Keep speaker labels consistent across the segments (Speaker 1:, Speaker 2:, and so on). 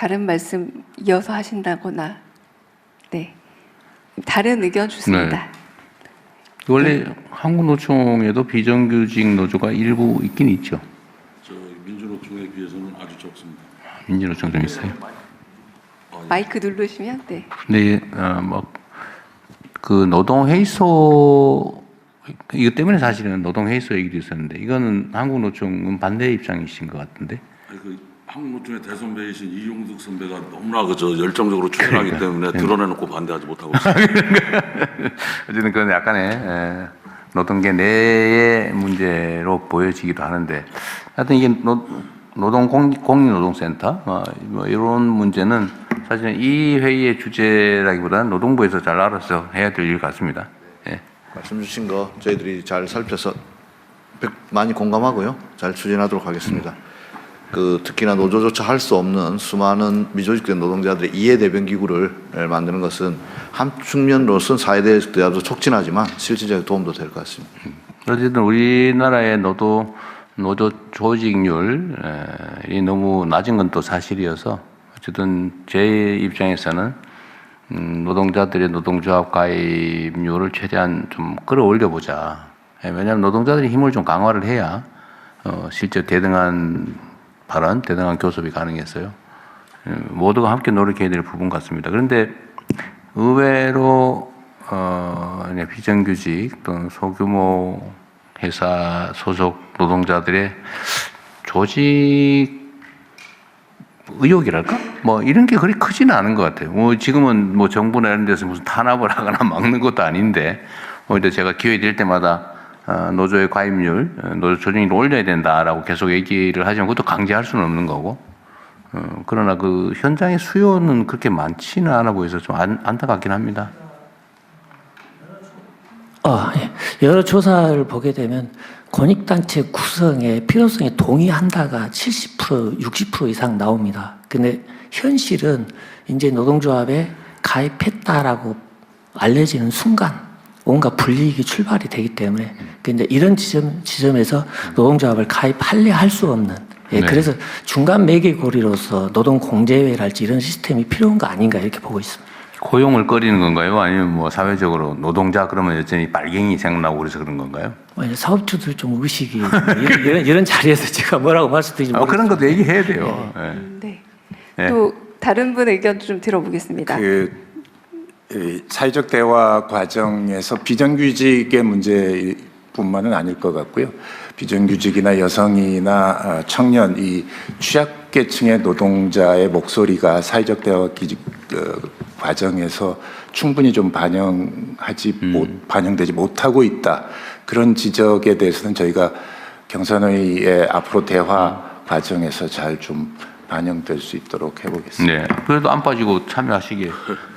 Speaker 1: 다른 말씀 이어서 하신다거나, 네, 다른 의견 좋습니다.
Speaker 2: 네. 원래 한국노총에도 비정규직 노조가 일부 있긴 있죠.
Speaker 3: 저 민주노총에 비해서는 아주 적습니다.
Speaker 2: 민주노총 좀 있어요.
Speaker 1: 마이크 누르시면 네.
Speaker 2: 네, 그 노동회의소 이거 때문에 사실은 노동회의소 얘기도 있었는데 이거는 한국노총은 반대 입장이신 것 같은데.
Speaker 3: 그 한국노총의 대선배이신 이용득 선배가 너무나 그저 열정적으로 추진하기
Speaker 2: 그러니까.
Speaker 3: 때문에 드러내놓고 반대하지 못하고 있습니다.
Speaker 2: 어쨌든 그건 약간의 노동계 내의 문제로 보여지기도 하는데 하여튼 이게 공익노동센터 뭐 이런 문제는 사실은 이 회의의 주제라기보다는 노동부에서 잘 알아서 해야 될 일 같습니다. 예.
Speaker 4: 말씀 주신 거 저희들이 잘 살펴서 많이 공감하고요. 잘 추진하도록 하겠습니다. 그 특히나 노조조차 할 수 없는 수많은 미조직된 노동자들의 이해 대변 기구를 만드는 것은 한 측면으로서는 사회대화도 촉진하지만 실질적인 도움도 될 것 같습니다.
Speaker 2: 어쨌든 우리나라의 노조 조직률이 너무 낮은 건 또 사실이어서 어쨌든 제 입장에서는 노동자들의 노동조합 가입률을 최대한 좀 끌어올려 보자. 왜냐하면 노동자들이 힘을 좀 강화를 해야 실제 대등한 발언, 대등한 교섭이 가능했어요. 모두가 함께 노력해야 될 부분 같습니다. 그런데 의외로 비정규직 또는 소규모 회사 소속 노동자들의 조직 의욕이랄까? 뭐 이런 게 그리 크지는 않은 것 같아요. 뭐 지금은 뭐 정부나 이런 데서 무슨 탄압을 하거나 막는 것도 아닌데 오히려 제가 기회 될 때마다 노조의 가입률, 노조 조직률을 올려야 된다라고 계속 얘기를 하지만 그것도 강제할 수는 없는 거고. 그러나 그 현장의 수요는 그렇게 많지는 않아 보여서 좀 안타깝긴 합니다.
Speaker 5: 예. 여러 조사를 보게 되면 권익단체 구성의 필요성에 동의한다가 70%, 60% 이상 나옵니다. 근데 현실은 이제 노동조합에 가입했다라고 알려지는 순간 온갖 불이익이 출발이 되기 때문에 근데 이런 지점에서 노동조합을 가입할래 할 수 없는 예,
Speaker 2: 네.
Speaker 5: 그래서 중간 매개고리로서 노동 공제회랄지 이런 시스템이 필요한 거 아닌가 이렇게 보고 있습니다.
Speaker 2: 고용을 꺼리는 건가요? 아니면 뭐 사회적으로 노동자 그러면 여전히 빨갱이 생각나고 그래서 그런 건가요?
Speaker 5: 사업주들 좀 의식이 이런 자리에서 제가 뭐라고 말씀드리지
Speaker 2: 그런 것도 얘기해야 돼요. 네.
Speaker 1: 네.
Speaker 2: 네.
Speaker 1: 또 다른 분 의견도 좀 들어보겠습니다.
Speaker 6: 사회적 대화 과정에서 비정규직의 문제뿐만은 아닐 것 같고요. 비정규직이나 여성이나 청년 이 취약계층의 노동자의 목소리가 사회적 대화 과정에서 충분히 좀 반영되지 못하고 있다. 그런 지적에 대해서는 저희가 경선회의의 앞으로 대화 과정에서 잘 좀 반영될 수 있도록 해보겠습니다.
Speaker 2: 네. 그래도 안 빠지고 참여하시게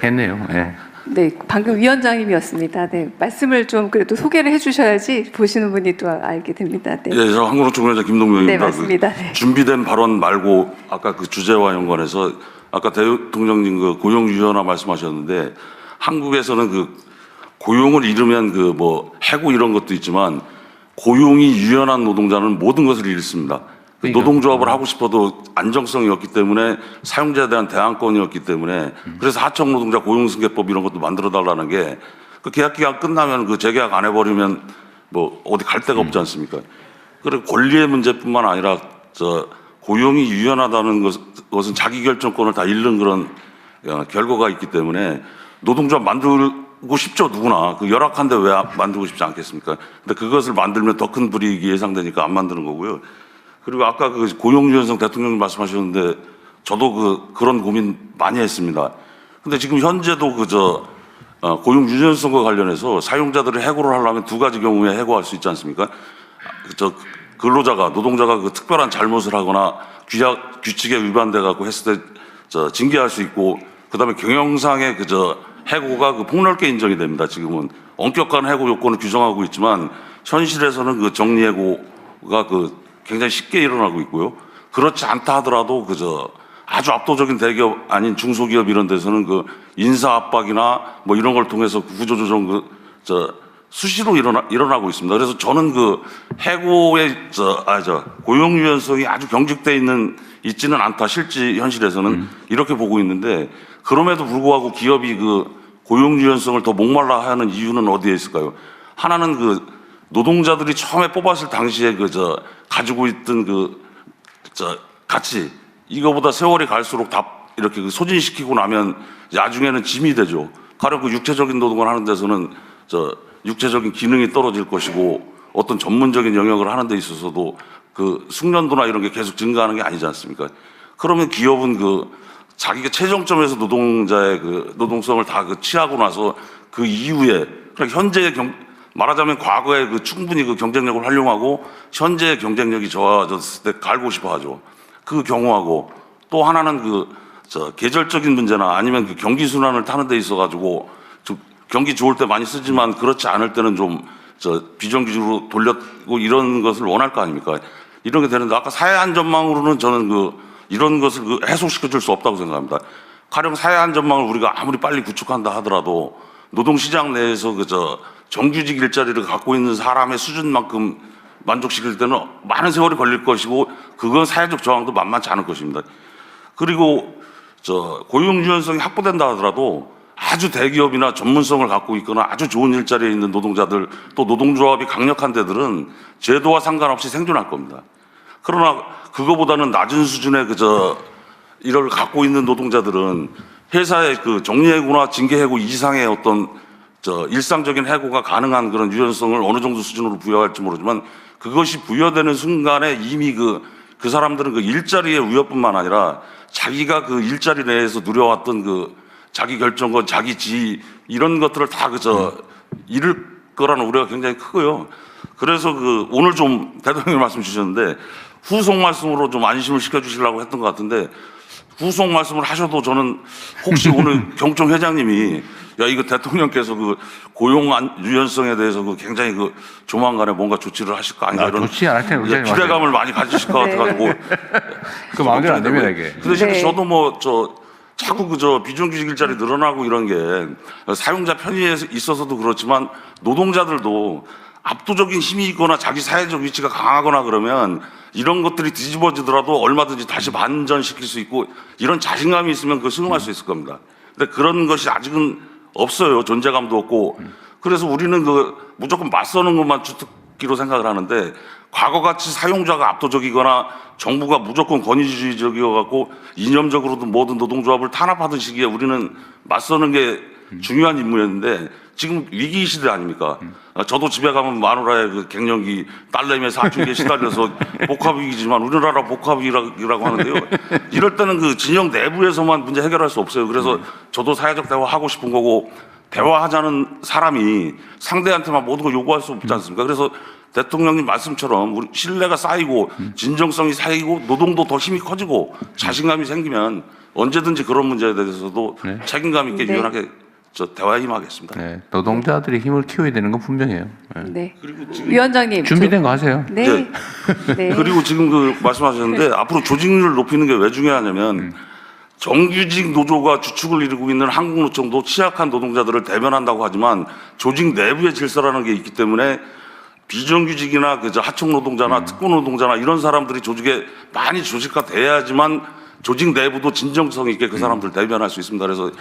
Speaker 2: 했네요. 네.
Speaker 1: 네, 방금 위원장님이었습니다. 네, 말씀을 좀 그래도 소개를 해주셔야지 보시는 분이 또 알게 됩니다. 네,
Speaker 3: 예, 저 한국노총 위원장 김동명입니다.
Speaker 1: 네, 맞습니다. 네.
Speaker 3: 준비된 발언 말고 아까 그 주제와 연관해서 아까 대통령님 그 고용 유연화 말씀하셨는데 한국에서는 그 고용을 잃으면 그 뭐 해고 이런 것도 있지만 고용이 유연한 노동자는 모든 것을 잃습니다.
Speaker 2: 그러니까.
Speaker 3: 노동조합을 하고 싶어도 안정성이 없기 때문에 사용자에 대한 대항권이었기 때문에 그래서 하청 노동자 고용승계법 이런 것도 만들어 달라는 게 그 계약 기간 끝나면 그 재계약 안 해버리면 뭐 어디 갈 데가 없지 않습니까? 그리고 권리의 문제뿐만 아니라 저 고용이 유연하다는 것은 자기 결정권을 다 잃는 그런 결과가 있기 때문에 노동조합 만들고 싶죠 누구나 그 열악한데 왜 만들고 싶지 않겠습니까? 근데 그것을 만들면 더 큰 불이익이 예상되니까 안 만드는 거고요. 그리고 아까 그 고용유연성 대통령님 말씀하셨는데 저도 그런 고민 많이 했습니다. 근데 지금 현재도 고용유연성과 관련해서 사용자들을 해고를 하려면 두 가지 경우에 해고할 수 있지 않습니까? 노동자가 그 특별한 잘못을 하거나 규칙에 위반돼 갖고 했을 때 징계할 수 있고 그다음에 경영상의 해고가 폭넓게 인정이 됩니다. 지금은 엄격한 해고 요건을 규정하고 있지만 현실에서는 그 정리해고가 굉장히 쉽게 일어나고 있고요. 그렇지 않다 하더라도 아주 압도적인 대기업 아닌 중소기업 이런 데서는 인사 압박이나 뭐 이런 걸 통해서 구조조정 수시로 일어나고 있습니다. 그래서 저는 그 해고의 고용 유연성이 아주 경직돼 있지는 않다. 실제 현실에서는 이렇게 보고 있는데, 그럼에도 불구하고 기업이 그 고용 유연성을 더 목말라 하는 이유는 어디에 있을까요? 하나는 그 노동자들이 처음에 뽑았을 당시에 가지고 있던 가치, 이거보다 세월이 갈수록 다 이렇게 소진시키고 나면 나중에는 짐이 되죠. 가령 그 육체적인 노동을 하는 데서는 육체적인 기능이 떨어질 것이고, 어떤 전문적인 영역을 하는 데 있어서도 그 숙련도나 이런 게 계속 증가하는 게 아니지 않습니까? 그러면 기업은 자기가 최종점에서 노동자의 노동성을 다 취하고 나서 그 이후에, 그러니까 현재의 말하자면 과거에 충분히 경쟁력을 활용하고 현재의 경쟁력이 좋아졌을 때 갈고 싶어 하죠. 그 경우하고, 또 하나는 계절적인 문제나 아니면 경기 순환을 타는 데 있어가지고 경기 좋을 때 많이 쓰지만 그렇지 않을 때는 좀 비정규직으로 돌렸고 이런 것을 원할 거 아닙니까? 이런 게 되는데, 아까 사회 안전망으로는 저는 이런 것을 해소시켜 줄 수 없다고 생각합니다. 가령 사회 안전망을 우리가 아무리 빨리 구축한다 하더라도 노동시장 내에서 정규직 일자리를 갖고 있는 사람의 수준만큼 만족시킬 때는 많은 세월이 걸릴 것이고, 그건 사회적 저항도 만만치 않을 것입니다. 그리고 고용 유연성이 확보된다 하더라도 아주 대기업이나 전문성을 갖고 있거나 아주 좋은 일자리에 있는 노동자들, 또 노동조합이 강력한 데들은 제도와 상관없이 생존할 겁니다. 그러나 그거보다는 낮은 수준의 이를 갖고 있는 노동자들은 회사의 정리해고나 징계해고 이상의 어떤 일상적인 해고가 가능한 그런 유연성을 어느 정도 수준으로 부여할지 모르지만, 그것이 부여되는 순간에 이미 그 사람들은 일자리의 위협뿐만 아니라 자기가 일자리 내에서 누려왔던 자기 결정권, 자기 지위, 이런 것들을 다 잃을 거라는 우려가 굉장히 크고요. 그래서 오늘 좀 대통령님 말씀 주셨는데 후속 말씀으로 좀 안심을 시켜주시려고 했던 것 같은데, 후속 말씀을 하셔도 저는 혹시 오늘 경총 회장님이 이거 대통령께서 고용 유연성에 대해서 굉장히 조만간에 뭔가 조치를 하실 거 아닌가, 이런
Speaker 2: 좋지 않을 텐데
Speaker 3: 기대감을 많이 가지실 것 같아가지고.
Speaker 2: 그 마음대로 안 됩니다, 이게.
Speaker 3: 그 대신에
Speaker 1: 네.
Speaker 3: 저도 자꾸 비정규직 일자리 늘어나고 이런 게 사용자 편의에 있어서도 그렇지만, 노동자들도 압도적인 힘이 있거나 자기 사회적 위치가 강하거나 그러면 이런 것들이 뒤집어지더라도 얼마든지 다시 반전시킬 수 있고, 이런 자신감이 있으면 수용할 수 있을 겁니다. 근데 그런 것이 아직은 없어요. 존재감도 없고. 그래서 우리는 무조건 맞서는 것만 주특기로 생각을 하는데, 과거같이 사용자가 압도적이거나 정부가 무조건 권위주의적이어갖고 이념적으로도 모든 노동조합을 탄압하던 시기에 우리는 맞서는 게 중요한 임무였는데, 지금 위기 시대 아닙니까? 저도 집에 가면 마누라의 갱년기, 딸내미의 사춘기에 시달려서 복합위기지만 우리나라 복합위기라고 하는데요. 이럴 때는 진영 내부에서만 문제 해결할 수 없어요. 그래서 저도 사회적 대화 하고 싶은 거고, 대화하자는 사람이 상대한테만 모든 걸 요구할 수 없지 않습니까? 그래서 대통령님 말씀처럼 우리 신뢰가 쌓이고 진정성이 쌓이고 노동도 더 힘이 커지고 자신감이 생기면 언제든지 그런 문제에 대해서도 책임감 있게 유연하게 대화에 임하겠습니다.
Speaker 2: 네, 노동자들이 힘을 키워야 되는 건 분명해요. 네.
Speaker 1: 네.
Speaker 3: 그리고 지금
Speaker 1: 위원장님.
Speaker 2: 준비된 거 하세요.
Speaker 1: 네. 네.
Speaker 3: 그리고 지금 말씀하셨는데 앞으로 조직률을 높이는 게 왜 중요하냐면, 정규직 노조가 주축을 이루고 있는 한국노총도 취약한 노동자들을 대변한다고 하지만 조직 내부의 질서라는 게 있기 때문에 비정규직이나 하청 노동자나 특권 노동자나 이런 사람들이 조직에 많이 조직화돼야지만 조직 내부도 진정성 있게 그 사람들 대변할 수 있습니다. 그래서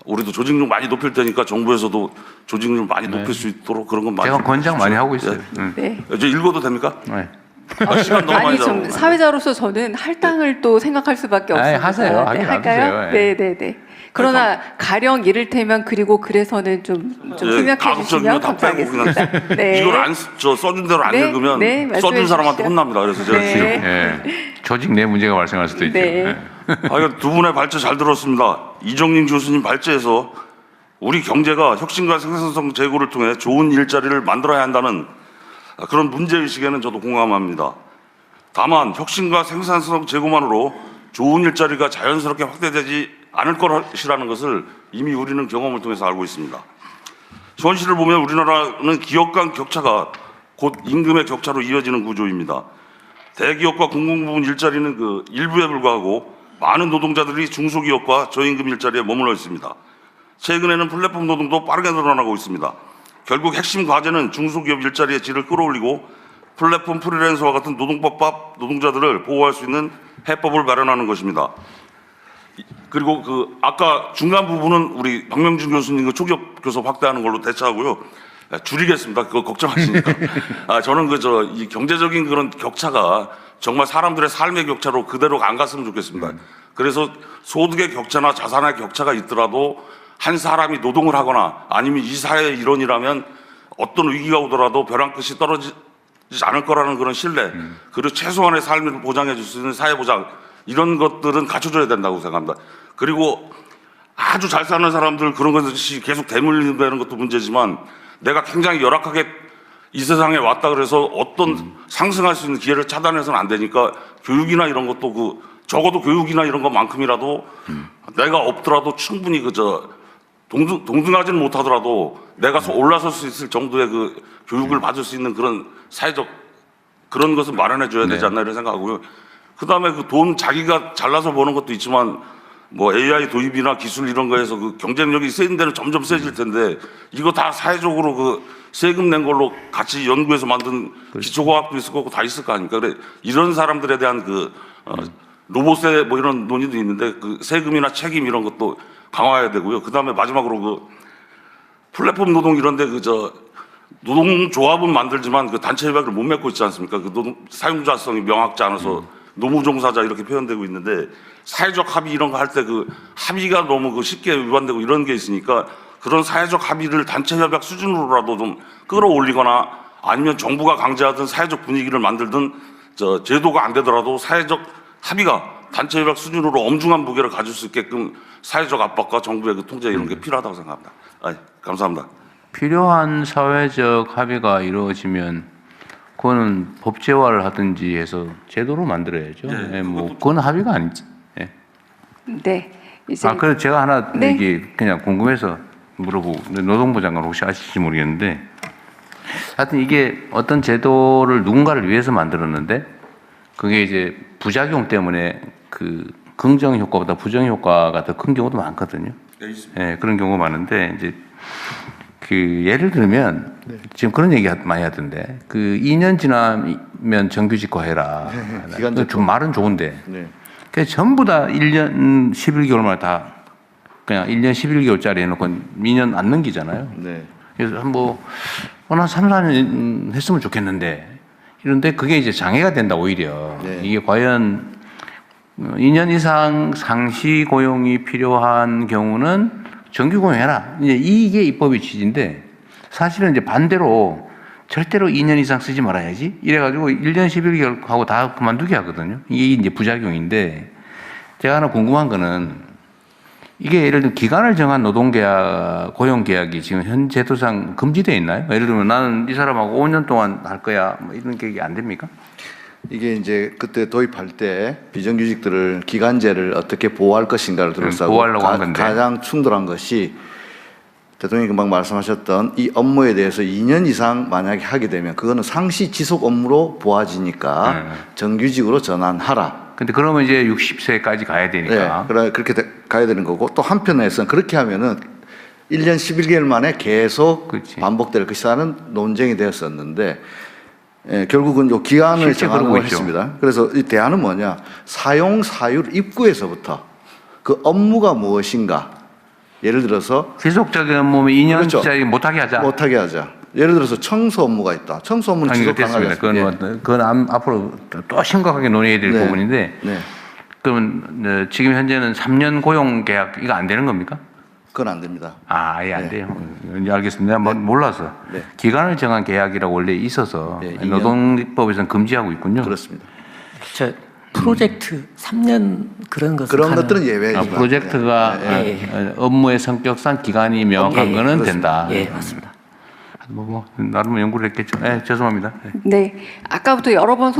Speaker 3: 우리도 조직률 많이 높일 테니까 정부에서도 조직률 많이 높일 수 있도록 그런 건 많이.
Speaker 2: 제가 권장 많이 하고 있어요.
Speaker 1: 네.
Speaker 3: 이제 읽어도 됩니까?
Speaker 2: 네.
Speaker 3: 시간 너무
Speaker 1: 아니
Speaker 3: 많이
Speaker 1: 좀
Speaker 3: 잡아요.
Speaker 1: 사회자로서 저는 할당을 또 생각할 수밖에
Speaker 2: 아니,
Speaker 1: 없습니다.
Speaker 2: 하세요.
Speaker 1: 네,
Speaker 2: 하긴
Speaker 1: 할까요?
Speaker 2: 놔두세요.
Speaker 1: 네, 네, 네. 그러나 가령 이를테면 그리고 그래서는 좀 생략해 주시면 감사하겠습니다. 네.
Speaker 3: 이걸 써준 대로 안
Speaker 1: 네,
Speaker 3: 읽으면
Speaker 1: 네, 말씀해
Speaker 3: 써준 사람한테
Speaker 1: 주시죠.
Speaker 3: 혼납니다. 그래서 제가
Speaker 1: 네.
Speaker 3: 지금
Speaker 2: 예. 조직 내 문제가 발생할 수도 있죠.
Speaker 1: 네.
Speaker 2: 예.
Speaker 3: 두 분의 발제 잘 들었습니다. 이정림 교수님 발제에서 우리 경제가 혁신과 생산성 제고를 통해 좋은 일자리를 만들어야 한다는 그런 문제의식에는 저도 공감합니다. 다만 혁신과 생산성 제고만으로 좋은 일자리가 자연스럽게 확대되지 않을 것이라는 것을 이미 우리는 경험을 통해서 알고 있습니다. 현실을 보면 우리나라는 기업 간 격차가 곧 임금의 격차로 이어지는 구조입니다. 대기업과 공공부문 일자리는 일부에 불과하고 많은 노동자들이 중소기업과 저임금 일자리에 머물러 있습니다. 최근에는 플랫폼 노동도 빠르게 늘어나고 있습니다. 결국 핵심 과제는 중소기업 일자리의 질을 끌어올리고 플랫폼 프리랜서와 같은 노동법 노동자들을 보호할 수 있는 해법을 마련하는 것입니다. 그리고 아까 중간 부분은 우리 박명준 교수님 그 초기업 교섭 확대하는 걸로 대처하고요. 줄이겠습니다. 그거 걱정하시니까. 저는 이 경제적인 그런 격차가 정말 사람들의 삶의 격차로 그대로 안 갔으면 좋겠습니다. 그래서 소득의 격차나 자산의 격차가 있더라도 한 사람이 노동을 하거나 아니면 이 사회의 일원이라면 어떤 위기가 오더라도 벼랑 끝이 떨어지지 않을 거라는 그런 신뢰, 그리고 최소한의 삶을 보장해 줄 수 있는 사회보장, 이런 것들은 갖춰줘야 된다고 생각합니다. 그리고 아주 잘 사는 사람들 그런 것이 계속 대물림되는 것도 문제지만 내가 굉장히 열악하게 이 세상에 왔다 그래서 어떤 상승할 수 있는 기회를 차단해서는 안 되니까 교육이나 이런 것도 적어도 교육이나 이런 것만큼이라도 내가 없더라도 충분히 동등하지는 못하더라도 내가 올라설 수 있을 정도의 교육을 받을 수 있는 그런 사회적 그런 것을 마련해 줘야 되지 않나 이런 생각하고요. 그 다음에 돈 자기가 잘나서 버는 것도 있지만 뭐 AI 도입이나 기술 이런 거에서 경쟁력이 세진 데는 점점 세질 텐데 이거 다 사회적으로 세금 낸 걸로 같이 연구해서 만든 기초과학도 있을 거고 다 있을 거 아닙니까? 그래 이런 사람들에 대한 로봇세 뭐 이런 논의도 있는데 세금이나 책임 이런 것도 강화해야 되고요. 그 다음에 마지막으로 플랫폼 노동 이런데 노동조합은 만들지만 단체 협약을 못 맺고 있지 않습니까? 사용자성이 명확지 않아서 노무종사자 이렇게 표현되고 있는데 사회적 합의 이런 거 할 때 합의가 너무 쉽게 위반되고 이런 게 있으니까 그런 사회적 합의를 단체 협약 수준으로라도 좀 끌어올리거나 아니면 정부가 강제하든 사회적 분위기를 만들든 제도가 안 되더라도 사회적 합의가 단체 협약 수준으로 엄중한 무게를 가질 수 있게끔 사회적 압박과 정부의 통제 이런 게 필요하다고 생각합니다. 감사합니다.
Speaker 2: 필요한 사회적 합의가 이루어지면 그거는 법제화를 하든지 해서 제도로 만들어야죠.
Speaker 3: 네,
Speaker 2: 그건 합의가 아니지. 예.
Speaker 1: 네. 이제
Speaker 2: 그래서 제가 하나
Speaker 1: 네.
Speaker 2: 그냥 궁금해서 물어보고 노동부 장관 혹시 아실지 모르겠는데 하여튼 이게 어떤 제도를 누군가를 위해서 만들었는데 그게 이제 부작용 때문에 긍정 효과보다 부정 효과가 더 큰 경우도 많거든요. 예, 그런 경우가 많은데 이제 예를 들면 지금 그런 얘기 많이 하던데 2년 지나면 정규직화해라. 좀 말은 좋은데 그래서 전부 다 1년 11개월만 다 그냥 1년 11개월짜리 해놓고 2년 안 넘기잖아요. 그래서 한 3, 4년 했으면 좋겠는데 이런데 그게 이제 장애가 된다 오히려. 이게 과연 2년 이상 상시 고용이 필요한 경우는 정규 고용해라. 이게 입법의 취지인데 사실은 이제 반대로 절대로 2년 이상 쓰지 말아야지. 이래가지고 1년 11개월 하고 다 그만두게 하거든요. 이게 이제 부작용인데 제가 하나 궁금한 거는 이게 예를 들면 기간을 정한 노동계약, 고용계약이 지금 현 제도상 금지되어 있나요? 예를 들면 나는 이 사람하고 5년 동안 할 거야. 뭐 이런 계획이 안 됩니까?
Speaker 4: 이게 이제 그때 도입할 때 비정규직들을 기간제를 어떻게 보호할 것인가를 둘러싸고
Speaker 2: 보호하려고 한 건데.
Speaker 4: 가장 충돌한 것이 대통령이 금방 말씀하셨던 이 업무에 대해서 2년 이상 만약에 하게 되면 그거는 상시 지속 업무로 보아지니까 정규직으로 전환하라.
Speaker 2: 근데 그러면 이제 60세까지 가야 되니까.
Speaker 4: 그렇게 가야 되는 거고 또 한편에서는 그렇게 하면은 1년 11개월 만에 계속 반복될 것이라는 논쟁이 되었었는데 결국은 요 기간을 정하고 했습니다. 그래서 이 대안은 뭐냐? 사용 사율 입구에서부터 그 업무가 무엇인가? 예를 들어서
Speaker 2: 지속적인 업무면 2년짜리 못하게 하자.
Speaker 4: 못하게 하자. 예를 들어서 청소 업무가 있다. 청소 업무는 지속 가능하지.
Speaker 2: 그건 앞으로 또 심각하게 논의해야 될 부분인데. 그러면 지금 현재는 3년 고용 계약 이거 안 되는 겁니까?
Speaker 4: 그건 안 됩니다.
Speaker 2: 아예 안 돼요. 알겠습니다. 내가 몰라서 기간을 정한 계약이라고 원래 있어서 노동법에서는 금지하고 있군요.
Speaker 4: 그렇습니다.
Speaker 5: 프로젝트 3년 그런
Speaker 4: 것들은 예외입니다.
Speaker 2: 프로젝트가 업무의 성격상 기간이 명확한 거는 된다.
Speaker 5: 예, 맞습니다.
Speaker 2: 나름 연구를 했겠죠. 죄송합니다.
Speaker 1: 네. 아까부터 여러 번